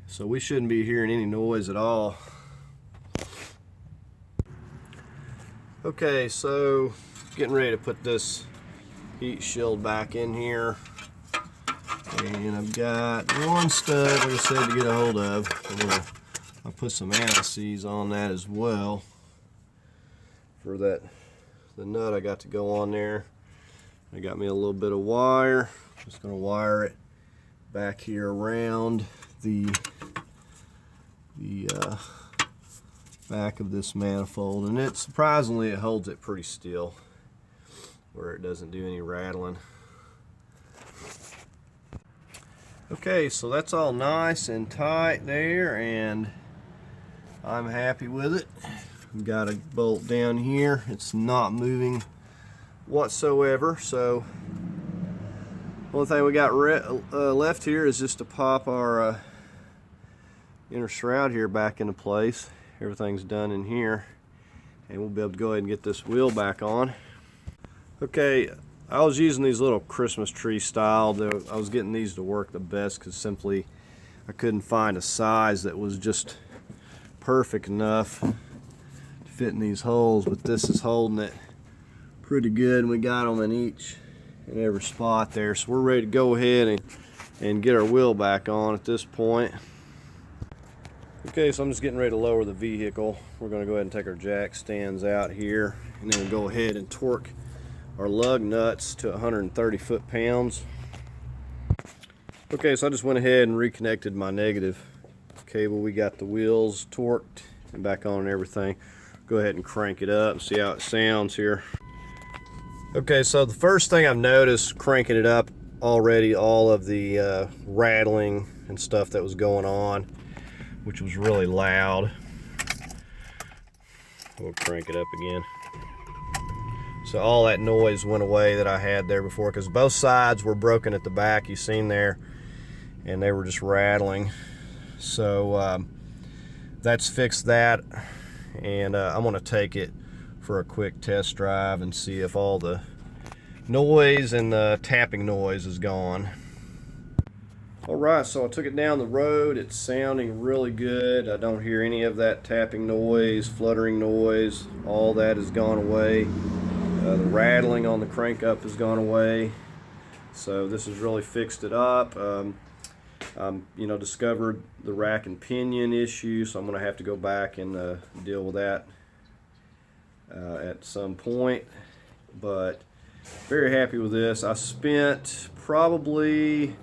So we shouldn't be hearing any noise at all. Okay, so getting ready to put this heat shield back in here. And I've got one stud, like I said, to get a hold of. I'll put some anti-seize on that as well for that the nut I got to go on there. I got me a little bit of wire. Just going to wire it back here around the back of this manifold, and it surprisingly it holds it pretty still where it doesn't do any rattling. Okay, so that's all nice and tight there, and I'm happy with it. We've got a bolt down here. It's not moving whatsoever, so the only thing we got left here is just to pop our inner shroud here back into place. Everything's done in here, and we'll be able to go ahead and get this wheel back on. Okay, I was using these little Christmas tree style. I was getting these to work the best because simply I couldn't find a size that was just perfect enough to fit in these holes, but this is holding it pretty good, and we got them in each and every spot there, so we're ready to go ahead and get our wheel back on at this point. Okay, so I'm just getting ready to lower the vehicle. We're going to go ahead and take our jack stands out here, and then we'll go ahead and torque our lug nuts to 130 foot-pounds. Okay, so I just went ahead and reconnected my negative cable. We got the wheels torqued and back on and everything. Go ahead and crank it up and see how it sounds here. Okay, so the first thing I've noticed cranking it up already, all of the rattling and stuff that was going on, which was really loud. We'll crank it up again. So all that noise went away that I had there before, because both sides were broken at the back, you've seen there, and they were just rattling. So that's fixed that, and I'm going to take it for a quick test drive and see if all the noise and the tapping noise is gone. Alright, so I took it down the road. It's sounding really good. I don't hear any of that tapping noise, fluttering noise. All that has gone away. The rattling on the crank up has gone away. So this has really fixed it up. Discovered the rack and pinion issue, so I'm going to have to go back and deal with that at some point. But very happy with this. I spent probably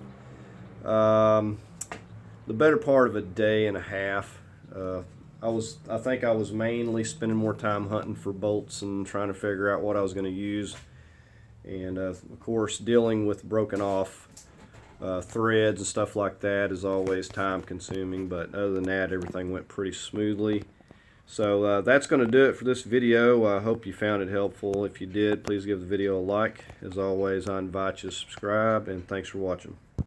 the better part of a day and a half. I think I was mainly spending more time hunting for bolts and trying to figure out what I was going to use, and of course dealing with broken off threads and stuff like that is always time consuming, but other than that everything went pretty smoothly. So that's going to do it for this video. I hope you found it helpful. If you did, please give the video a like. As always, I invite you to subscribe, and thanks for watching.